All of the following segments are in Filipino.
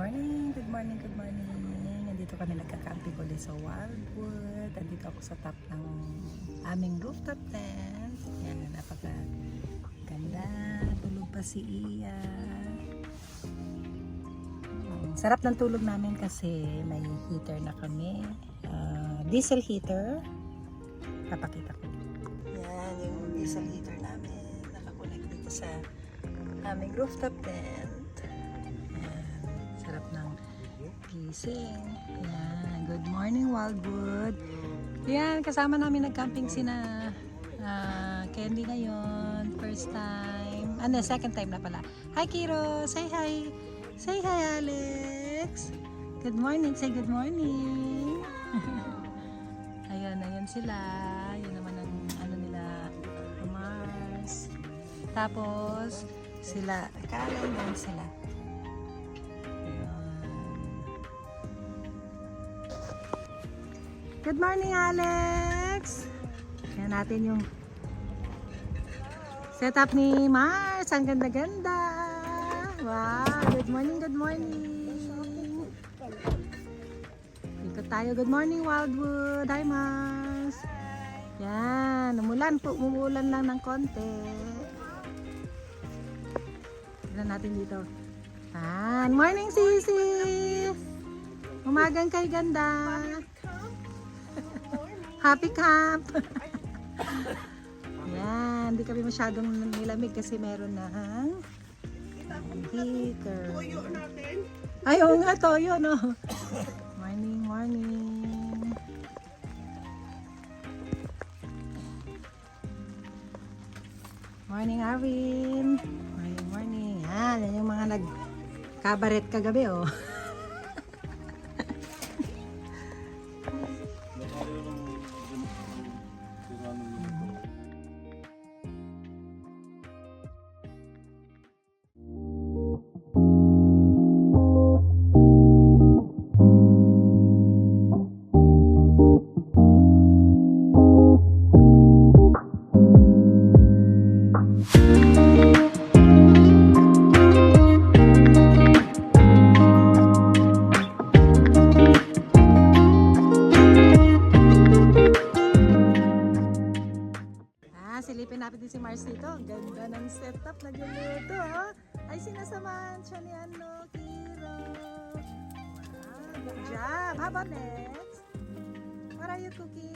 morning, good morning, good morning. Nandito kami nagka-camping ulit sa Wildwood. Nandito ako sa top ng aming rooftop tent. Yan, napaka-ganda. Tulog pa si Iya. Sarap ng tulog namin kasi may heater na kami. Diesel heater. Papakita ko. Yan, yung diesel heater namin. Nakakunik dito sa aming rooftop tent. Sarap ng gising. Yan. Good morning, Wildwood. Yan, kasama namin nag-camping sina Candy ngayon. First time. Second time na pala. Hi, Kiro. Say hi. Say hi, Alex. Good morning. Say good morning. Ayun sila. Yun naman ang nila. Mars. Tapos, sila. Kaalan lang sila. Good morning, Alex! Kaya natin yung setup ni Mars. Ang ganda-ganda! Wow! Good morning, good morning! Ikot tayo. Good morning, Wildwood! Hi, Mars! Yan! Umuulan lang ng konti. Tignan natin dito. Yan! Morning, Sisi! Umagang kay ganda! Happy camp! Yan, hindi kami masyadong nilamig kasi meron na heater. Toyo natin. Ay, oo nga, toyo, no? Morning, morning. Morning, Arvin. Morning, morning. Yan yung mga nag-kabaret kagabi, oh. Silipin natin din si Mars dito. Ganda ng setup. Nagluluto, oh. Ay, sinasamahan siya ni Kiro. Good job. How about next? What are you cooking?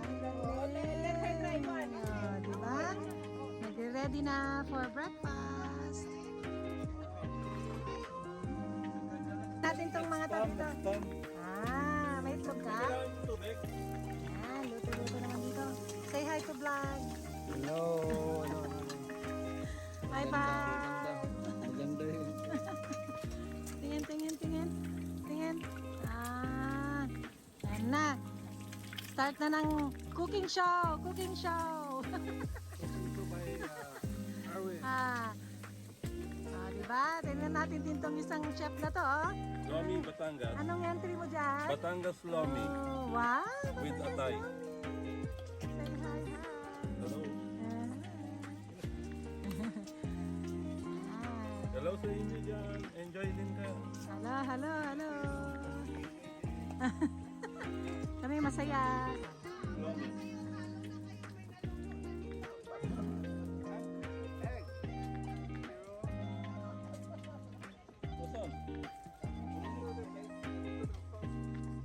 Ang galing. Oh, diba? Nagre-ready na for breakfast. Natin tong mga tabi to. May itlog ka? Luto-luto naman dito. Say hi to vlog. Hello. Bye bye. Maganda yun. Tingin. Yan na. Start na ng cooking show. Ito by Arwin. Diba? Tingnan natin din tong isang chef na to, oh. Lomi Batangas. Anong entry mo dyan? Batangas Lomi Oh, wow. with atay. Say hi. Hello. Hello sa inyo dyan. Enjoy din ka. Hello. Kami masaya. Lomi. Saan?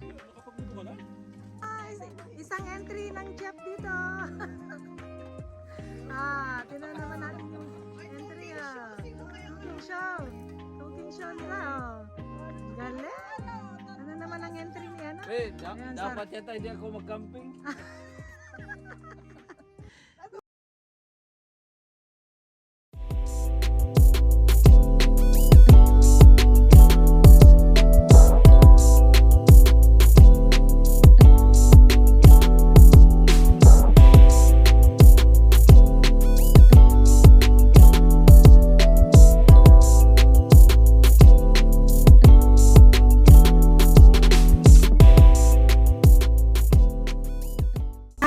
Nakapagluto ka na? Isang entry ng chef dito. Tingnan naman natin yung entry, Cooking show nila, oh. Galing. Ano naman ang entry niya, no? Ayan, Dapat yata hindi ako mag-camping.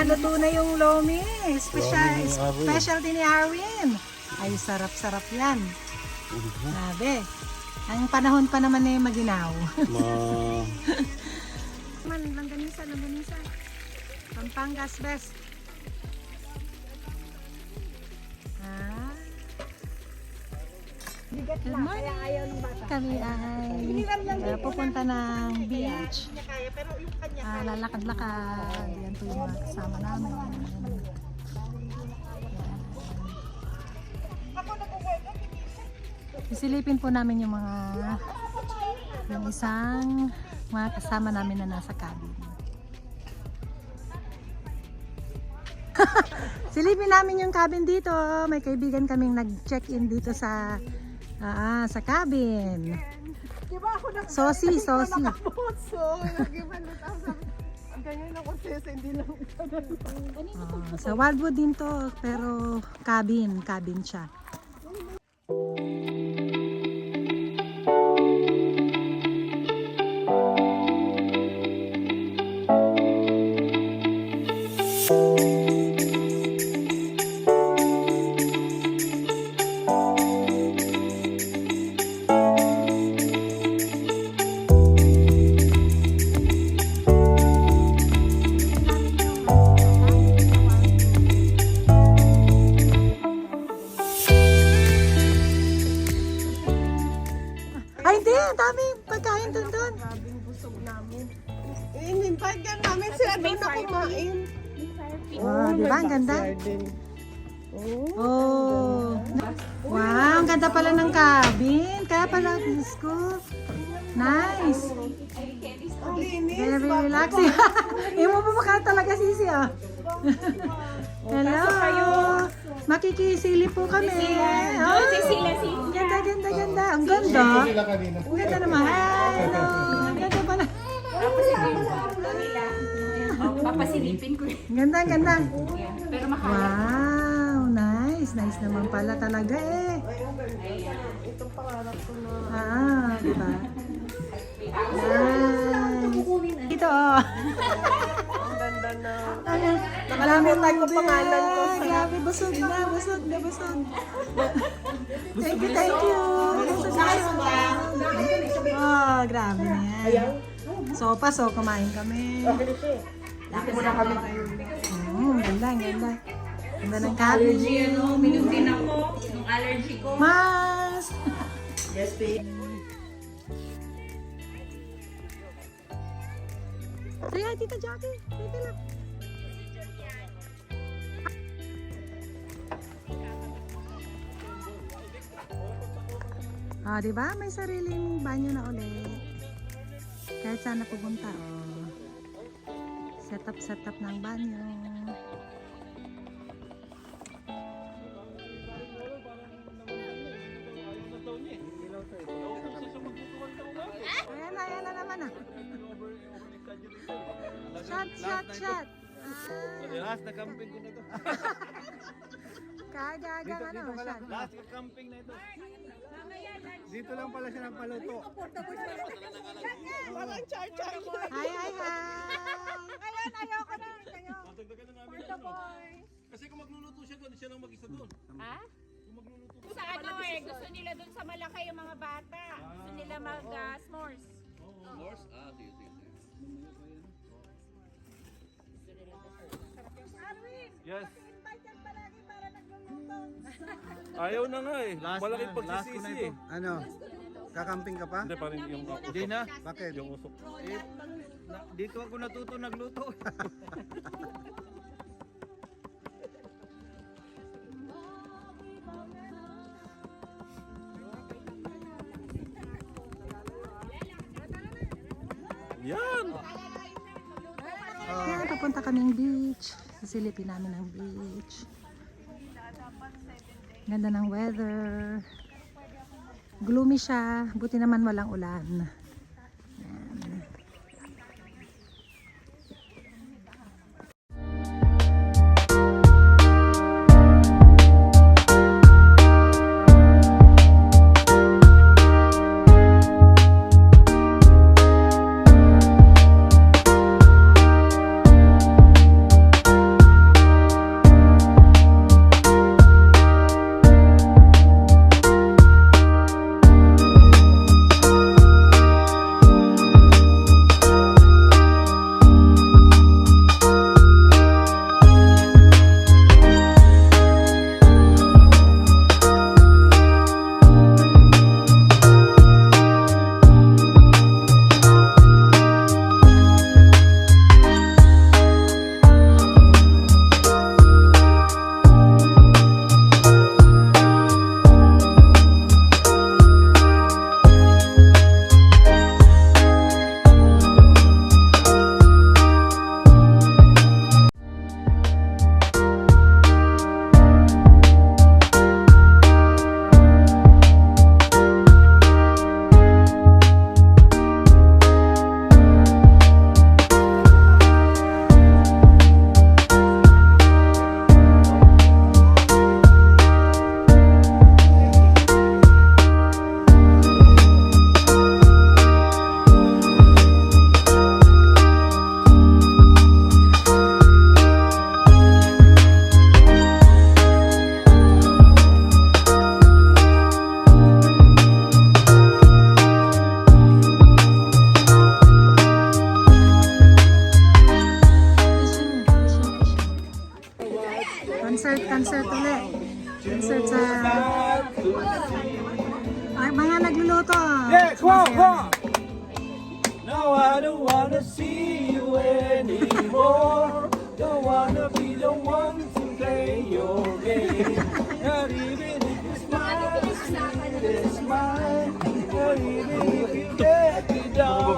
Luto na yung lomi. Lomi ni Arwin. Specialty ni Arwin. Ay, sarap-sarap yan. Grabe. Ang panahon pa naman na yung maginaw. Langganisa. Pampangas best. Good morning. Kami ay pupunta ng beach. Lalakad-lakad. Yan po yung mga kasama namin. Isilipin po namin yung isang mga kasama namin na nasa cabin. Silipin namin yung cabin dito. May kaibigan kaming nag-check-in dito sa cabin. Diba ako na Sosi. nakapotso. Ang ganyan ako sesa, hindi lang Sa Wildwood din to, pero cabin siya. Ay hindi, ang daming pagkain doon. grabing busog namin. In-invite ka namin sila doon na kumain. Wow, di ba? Ang ganda. Oh. Wow, ang ganda pala ng cabin. Kaya pala, Diyos ko. Nice. Ang linis. Very relaxing. Yung mo pa talaga, Sisi, ah. Hello. Makikisilip po kami. Oh, ganda. Ang ganda. Ang ganda naman. Hello. Ang ganda pala. Papasilipin ko yun. Ganda. Pero mahal. Wow, nice naman pala talaga eh. Itong pangarap ko na. Diba? Nice. Ito oh. Ang ganda na. Nakalimutan ko pangalan ko. Grabe, busog na. Thank you. Busog na. Oh, grabe na yan. Sopa, kumain kami. Ganda. Ganda ng cabin. Uminom din ako nung allergy ko. Mas! Yes, babe. Say hi, Tita Jackie. Tita lang. Diba? May sariling banyo na ulit. Kahit saan na pupunta. Set up ng banyo. Ayan na naman ah. Shot. Last na camping ko na ito. Kagagang shot. Last na camping na ito. Dito lang pala siya nagpaluto. Walang char-char. Hi. Ayan, ayoko na. Kayo. Dagdagan na namin For the ano. boys. Kasi kung magluluto siya doon, siya lang mag-isa doon. Ha? Kung magluluto Sa ano gusto nila dun sa Malakay yung mga bata. Gusto nila mag-s'mores. Yes. Invite yan palagi para nagluluto. Ayaw na nga eh. Malaking pagsisisi eh. Ano? Kakamping ka pa? Hindi pa rin yung usok. Hindi na. Bakit? Yung usok. Dito ako natuto nagluto. Yan! Kaya papunta kaming beach. Sisilipin namin ang beach. Ganda ng weather. Gloomy siya. Buti naman walang ulan. wanna see you anymore. Don't wanna be the one to play your game. Not even if you smile, it's mine. Not even if you let me down.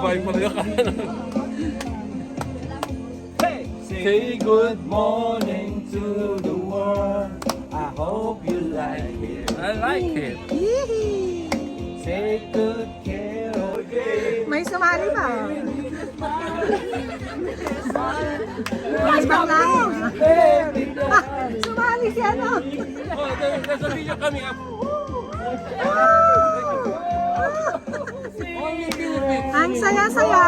Hey! Say good morning to the world. I hope you like it. I like it. Yee! Take good care of it. May sumali ba? May baklang. Sumali si ano? Oh, there's a video coming up. Ang saya-saya.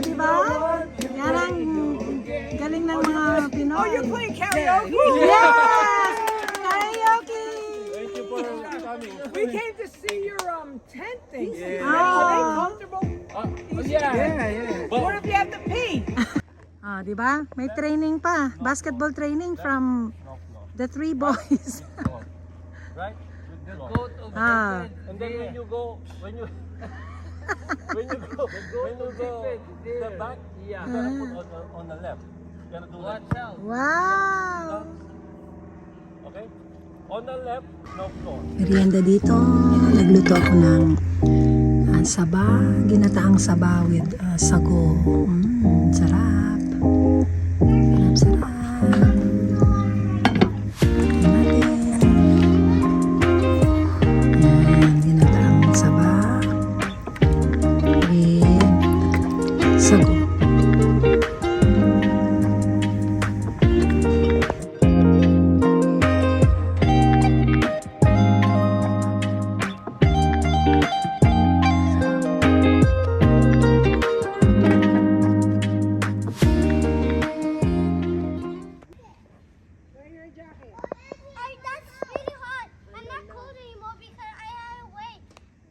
Di ba? Yan ang galing ng mga Pinoy. Oh, you're playing karaoke? Yes! Karaoke! Thank you for coming. We came to see your tent things. Yeah. Are they comfortable? Yeah. What if you have to pee? Di ba? May training pa. Basketball training from the 3 boys. Right? The coat of the Ah. tent. And then when you go when you step back, Yeah. you gotta put on the left. You gotta do that. Watch out. Wow! Okay? On the left, no floor. Merienda dito. Nagluto ako ng saba, ginataang saba with sago. Sarap. Sarap, sarap. Tingnan natin. Yan, ginataang saba with sago. Hey, that's really hot. I'm not cold anymore because I had to wait.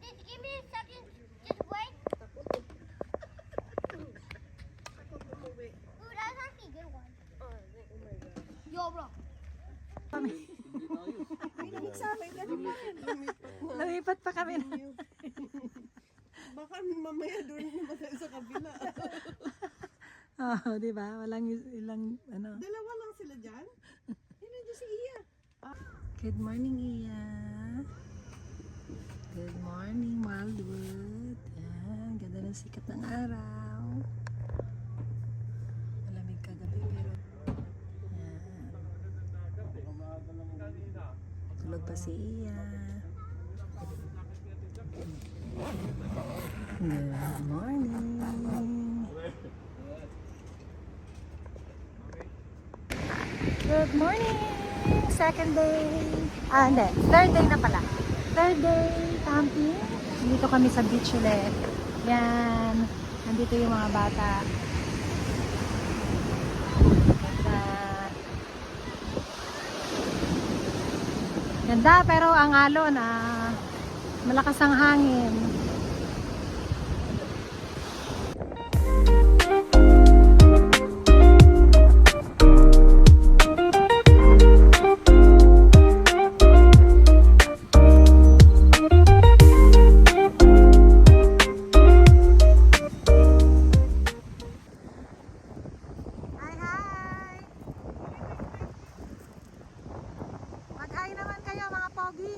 Just give me a second. Just wait. Ooh, that's actually a good one. Yo, bro. Lumipat pa kami na. Baka mamaya doon naman tayo sa kabila. Oh, di ba? Walang ilang ano. Dalawa lang sila dyan. Nandiyan si Iya. Good morning, Iya. Good morning, Wildwood. Yan, ganda ng sikat ng araw. Malamig kagabi pero yan. Tulog pa si Iya. Good morning. Good morning! Second day. Hindi. Third day na pala. Third day camping. Dito kami sa beach ulit. Yan. Nandito yung mga bata. Ganda. Ganda pero ang alon malakas ang hangin. Mag-hi naman kayo mga pogi.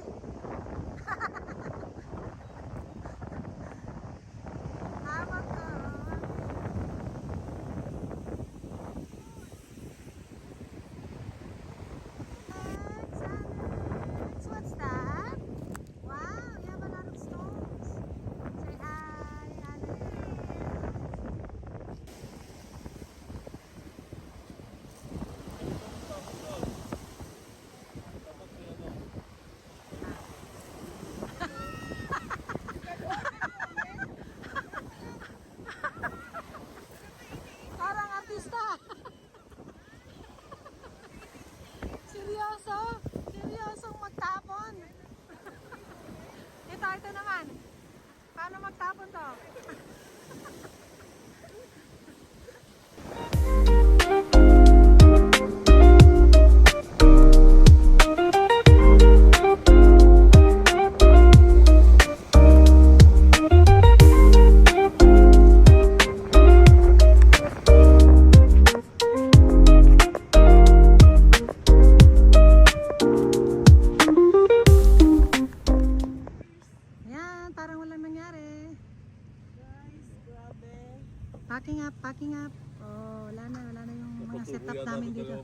Packing up, packing up. Oh, wala na yung mga setup namin dito.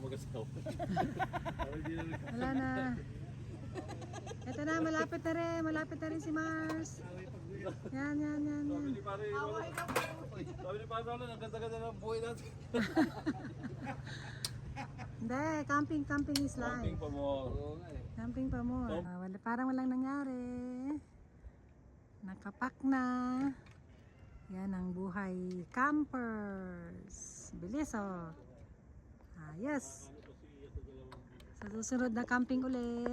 Wala na. Ito na, malapit na rin si Mars. Yan. Sabi ni Pare Roland, ang ganda-ganda ng buhay natin. Hindi, camping is life. Camping pa mo. Camping pa mo. Parang walang nangyari. Nakapak na. Yan ang buhay campers. Bilis oh. Ayos. Sa susunod na camping uli.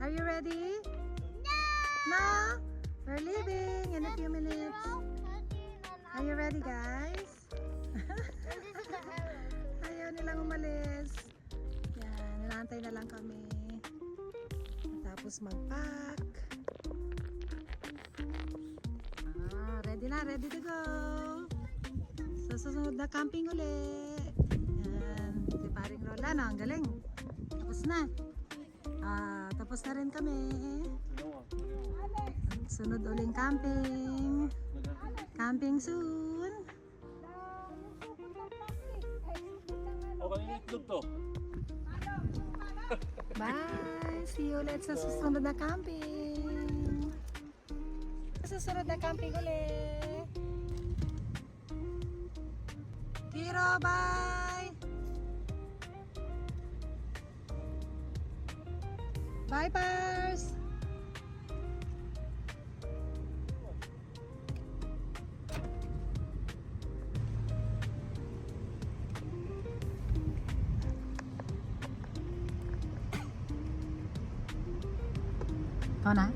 Are you ready? No! We're leaving in a few minutes. Are you ready, guys? Ayaw nilang umalis. Yan, nilantay na lang kami. Tapos mag-pack. Ready to go. Sa susunod na camping uli. Yan, si Paring Roland, ang galing. Tapos na. Tapos na rin kami. Sunod uling camping. Camping soon. O, kanina itlog to. Bye! See you ulit sa susunod na camping. Sa susunod na camping ulit. Kiro, bye! Bye, Pars! Ikaw na?